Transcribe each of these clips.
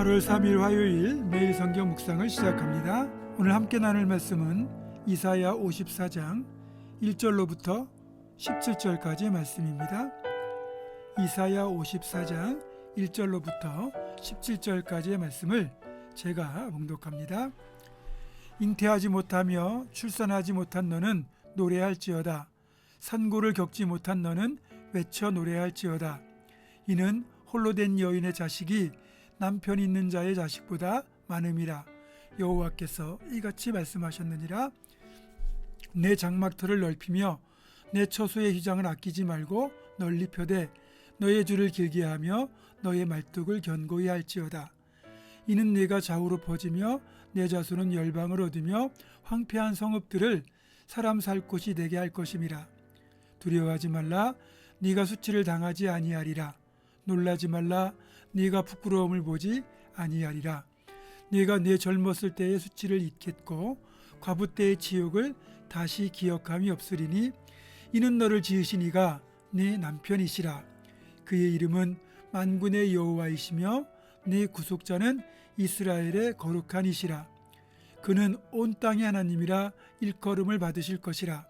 8월 3일 화요일 매일 성경 묵상을 시작합니다. 오늘 함께 나눌 말씀은 이사야 54장 1절로부터 17절까지의 말씀입니다. 이사야 54장 1절로부터 17절까지의 말씀을 제가 봉독합니다. 잉태하지 못하며 출산하지 못한 너는 노래할지어다. 산고를 겪지 못한 너는 외쳐 노래할지어다. 이는 홀로 된 여인의 자식이 남편 있는 자의 자식보다 많음이라. 여호와께서 이같이 말씀하셨느니라. 내 장막터를 넓히며 내 처소의 휘장을 아끼지 말고 널리 펴되 너의 줄을 길게 하며 너의 말뚝을 견고히 할지어다. 이는 내가 좌우로 퍼지며 내 자손은 열방을 얻으며 황폐한 성읍들을 사람 살 곳이 되게 할 것임이라. 두려워하지 말라. 네가 수치를 당하지 아니하리라. 놀라지 말라. 네가 부끄러움을 보지 아니하리라. 네가 내 젊었을 때의 수치를 잊겠고 과부 때의 치욕을 다시 기억함이 없으리니 이는 너를 지으신 이가 네 남편이시라. 그의 이름은 만군의 여호와이시며 네 구속자는 이스라엘의 거룩한 이시라. 그는 온 땅의 하나님이라 일컬음을 받으실 것이라.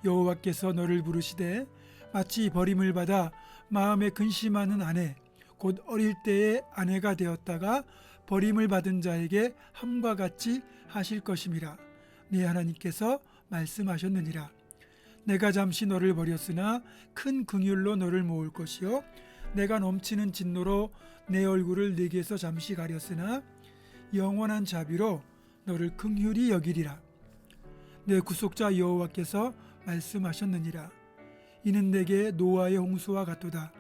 여호와께서 너를 부르시되 마치 버림을 받아 마음에 근심하는 아내 곧 어릴 때의 아내가 되었다가 버림을 받은 자에게 함과 같이 하실 것임이라. 네 하나님께서 말씀하셨느니라. 내가 잠시 너를 버렸으나 큰 긍휼로 너를 모을 것이요 내가 넘치는 진노로 내 얼굴을 네게서 잠시 가렸으나 영원한 자비로 너를 긍휼히 여기리라. 내 구속자 여호와께서 말씀하셨느니라. 이는 내게 노아의 홍수와 같도다.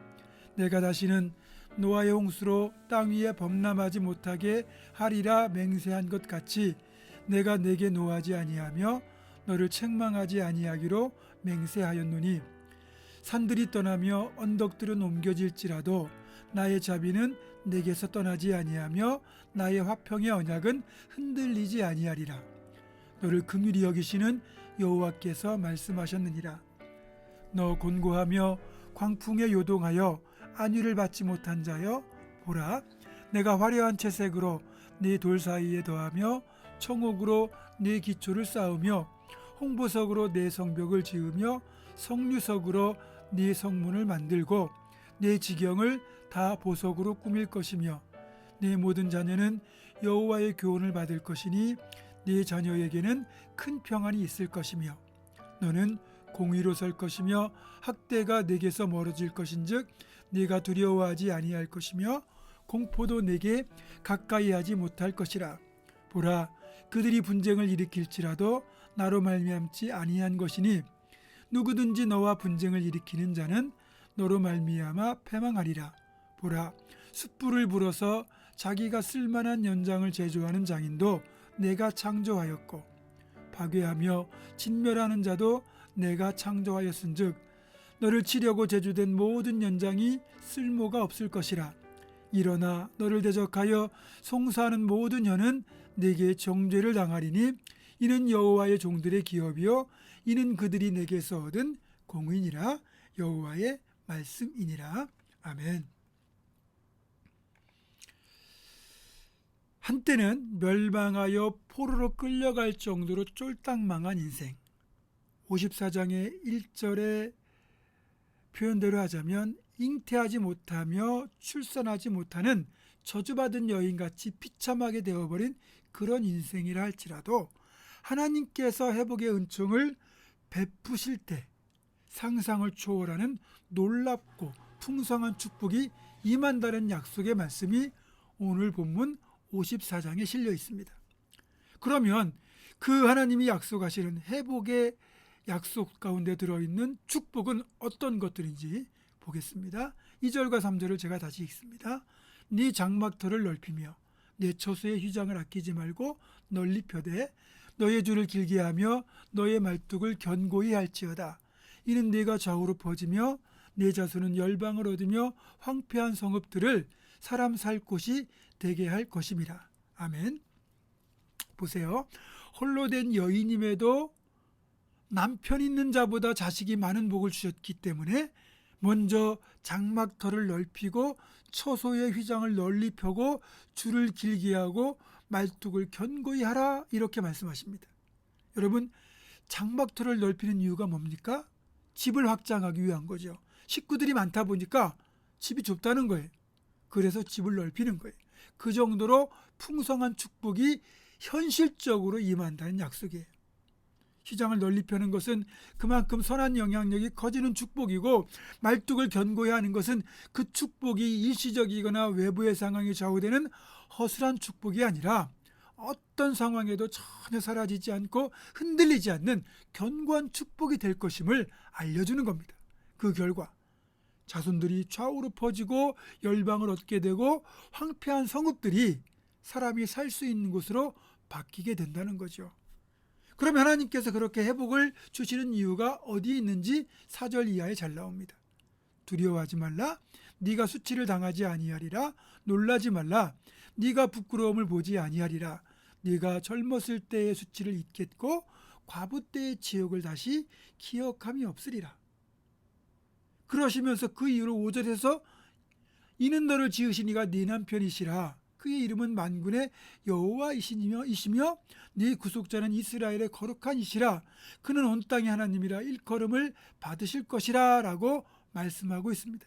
내가 다시는 노아의 홍수로 땅 위에 범람하지 못하게 하리라 맹세한 것 같이 내가 내게 노하지 아니하며 너를 책망하지 아니하기로 맹세하였노니 산들이 떠나며 언덕들은 옮겨질지라도 나의 자비는 내게서 떠나지 아니하며 나의 화평의 언약은 흔들리지 아니하리라. 너를 긍휼히 여기시는 여호와께서 말씀하셨느니라. 너 곤고하며 광풍에 요동하여 안위를 받지 못한 자여, 보라, 내가 화려한 채색으로 네 돌 사이에 더하며 청옥으로 네 기초를 쌓으며 홍보석으로 네 성벽을 지으며 석류석으로 네 성문을 만들고 네 지경을 다 보석으로 꾸밀 것이며 네 모든 자녀는 여호와의 교훈을 받을 것이니 네 자녀에게는 큰 평안이 있을 것이며 너는 공의로 설 것이며 학대가 내게서 멀어질 것인즉 네가 두려워하지 아니할 것이며 공포도 내게 가까이 하지 못할 것이라. 보라, 그들이 분쟁을 일으킬지라도 나로 말미암지 아니한 것이니 누구든지 너와 분쟁을 일으키는 자는 너로 말미암아 패망하리라. 보라, 숯불을 불어서 자기가 쓸만한 연장을 제조하는 장인도 내가 창조하였고 파괴하며 진멸하는 자도 내가 창조하였은즉 너를 치려고 제조된 모든 연장이 쓸모가 없을 것이라. 일어나 너를 대적하여 송사하는 모든 혀는 내게 정죄를 당하리니 이는 여호와의 종들의 기업이요 이는 그들이 내게서 얻은 공의니라. 여호와의 말씀이니라. 아멘. 한때는 멸망하여 포로로 끌려갈 정도로 쫄딱 망한 인생. 54장의 1절의 표현대로 하자면 잉태하지 못하며 출산하지 못하는 저주받은 여인같이 비참하게 되어버린 그런 인생이라 할지라도 하나님께서 회복의 은총을 베푸실 때 상상을 초월하는 놀랍고 풍성한 축복이 임한다는 약속의 말씀이 오늘 본문 54장에 실려 있습니다. 그러면 그 하나님이 약속하시는 회복의 약속 가운데 들어있는 축복은 어떤 것들인지 보겠습니다. 2절과 3절을 제가 다시 읽습니다. 네 장막터를 넓히며 내 처소의 휘장을 아끼지 말고 널리 펴되 너의 줄을 길게 하며 너의 말뚝을 견고히 할지어다. 이는 네가 좌우로 퍼지며 내 자손은 열방을 얻으며 황폐한 성읍들을 사람 살 곳이 되게 할 것임이라. 아멘. 보세요. 홀로 된 여인임에도 남편 있는 자보다 자식이 많은 복을 주셨기 때문에 먼저 장막터를 넓히고 처소의 휘장을 널리 펴고 줄을 길게 하고 말뚝을 견고히 하라, 이렇게 말씀하십니다. 여러분, 장막터를 넓히는 이유가 뭡니까? 집을 확장하기 위한 거죠. 식구들이 많다 보니까 집이 좁다는 거예요. 그래서 집을 넓히는 거예요. 그 정도로 풍성한 축복이 현실적으로 임한다는 약속이에요. 휘장을 널리 펴는 것은 그만큼 선한 영향력이 커지는 축복이고, 말뚝을 견고히 하는 것은 그 축복이 일시적이거나 외부의 상황에 좌우되는 허술한 축복이 아니라 어떤 상황에도 전혀 사라지지 않고 흔들리지 않는 견고한 축복이 될 것임을 알려주는 겁니다. 그 결과 자손들이 좌우로 퍼지고 열방을 얻게 되고 황폐한 성읍들이 사람이 살 수 있는 곳으로 바뀌게 된다는 거죠. 그럼 하나님께서 그렇게 회복을 주시는 이유가 어디에 있는지 4절 이하에 잘 나옵니다. 두려워하지 말라. 네가 수치를 당하지 아니하리라. 놀라지 말라. 네가 부끄러움을 보지 아니하리라. 네가 젊었을 때의 수치를 잊겠고 과부 때의 지옥을 다시 기억함이 없으리라. 그러시면서 그 이후로 5절에서 이는 너를 지으신 이가 네 남편이시라. 그의 이름은 만군의 여호와이시며 네 구속자는 이스라엘의 거룩한 이시라. 그는 온 땅의 하나님이라 일컬음을 받으실 것이라 라고 말씀하고 있습니다.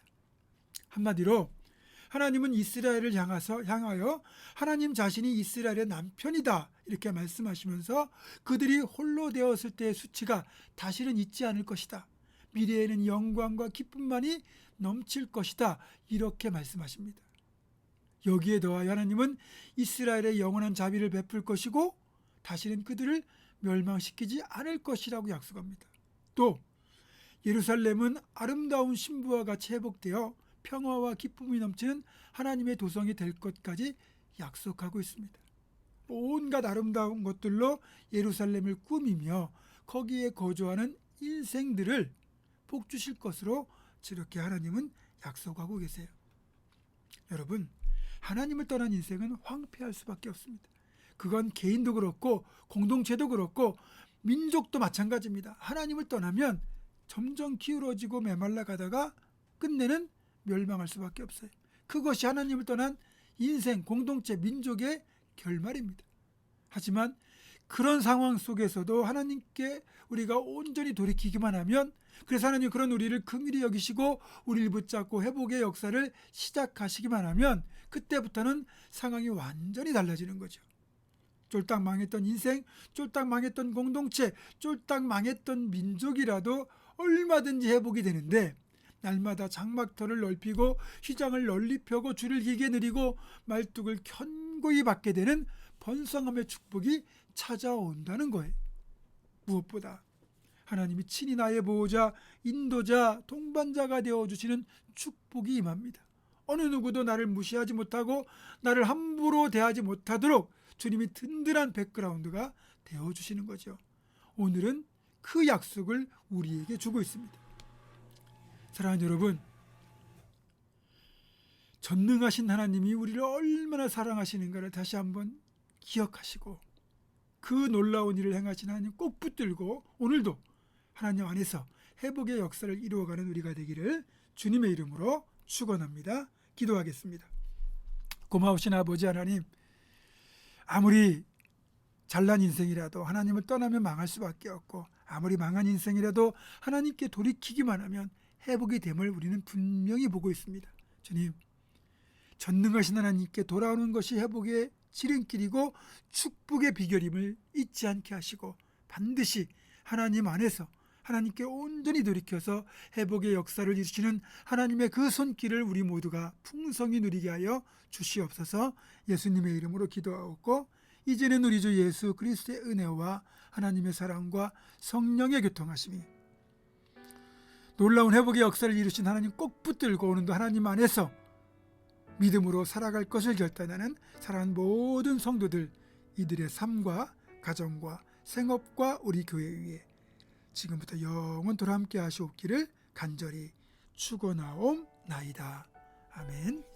한마디로 하나님은 이스라엘을 향하여 하나님 자신이 이스라엘의 남편이다, 이렇게 말씀하시면서 그들이 홀로 되었을 때의 수치가 다시는 있지 않을 것이다. 미래에는 영광과 기쁨만이 넘칠 것이다, 이렇게 말씀하십니다. 여기에 더하여 하나님은 이스라엘의 영원한 자비를 베풀 것이고 다시는 그들을 멸망시키지 않을 것이라고 약속합니다. 또 예루살렘은 아름다운 신부와 같이 회복되어 평화와 기쁨이 넘치는 하나님의 도성이 될 것까지 약속하고 있습니다. 온갖 아름다운 것들로 예루살렘을 꾸미며 거기에 거주하는 인생들을 복 주실 것으로 저렇게 하나님은 약속하고 계세요. 여러분, 하나님을 떠난 인생은 황폐할 수밖에 없습니다. 그건 개인도 그렇고 공동체도 그렇고 민족도 마찬가지입니다. 하나님을 떠나면 점점 기울어지고 메말라 가다가 끝내는 멸망할 수밖에 없어요. 그것이 하나님을 떠난 인생, 공동체, 민족의 결말입니다. 하지만 그런 상황 속에서도 하나님께 우리가 온전히 돌이키기만 하면, 그래서 하나님 그런 우리를 긍휼히 여기시고 우리를 붙잡고 회복의 역사를 시작하시기만 하면 그때부터는 상황이 완전히 달라지는 거죠. 쫄딱 망했던 인생, 쫄딱 망했던 공동체, 쫄딱 망했던 민족이라도 얼마든지 회복이 되는데, 날마다 장막터를 넓히고 휘장을 널리 펴고 줄을 길게 늘리고 말뚝을 견고히 받게 되는 번성함의 축복이 찾아온다는 거예요. 무엇보다 하나님이 친히 나의 보호자, 인도자, 동반자가 되어주시는 축복이 임합니다. 어느 누구도 나를 무시하지 못하고 나를 함부로 대하지 못하도록 주님이 든든한 백그라운드가 되어주시는 거죠. 오늘은 그 약속을 우리에게 주고 있습니다. 사랑하는 여러분, 전능하신 하나님이 우리를 얼마나 사랑하시는가를 다시 한번 기억하시고 그 놀라운 일을 행하신 하나님 꼭 붙들고 오늘도 하나님 안에서 회복의 역사를 이루어가는 우리가 되기를 주님의 이름으로 축원합니다. 기도하겠습니다. 고마우신 아버지 하나님, 아무리 잘난 인생이라도 하나님을 떠나면 망할 수밖에 없고, 아무리 망한 인생이라도 하나님께 돌이키기만 하면 회복이 됨을 우리는 분명히 보고 있습니다. 주님, 전능하신 하나님께 돌아오는 것이 회복의 지름길이고 축복의 비결임을 잊지 않게 하시고 반드시 하나님 안에서 하나님께 온전히 돌이켜서 회복의 역사를 이루시는 하나님의 그 손길을 우리 모두가 풍성히 누리게 하여 주시옵소서. 예수님의 이름으로 기도하옵고, 이제는 우리 주 예수 그리스도의 은혜와 하나님의 사랑과 성령의 교통하심이, 놀라운 회복의 역사를 이루신 하나님 꼭 붙들고 오늘도 하나님 안에서 믿음으로 살아갈 것을 결단하는 사랑하는 모든 성도들, 이들의 삶과 가정과 생업과 우리 교회 위에 지금부터 영원토록 함께 하시옵기를 간절히 축원하옵나이다. 아멘.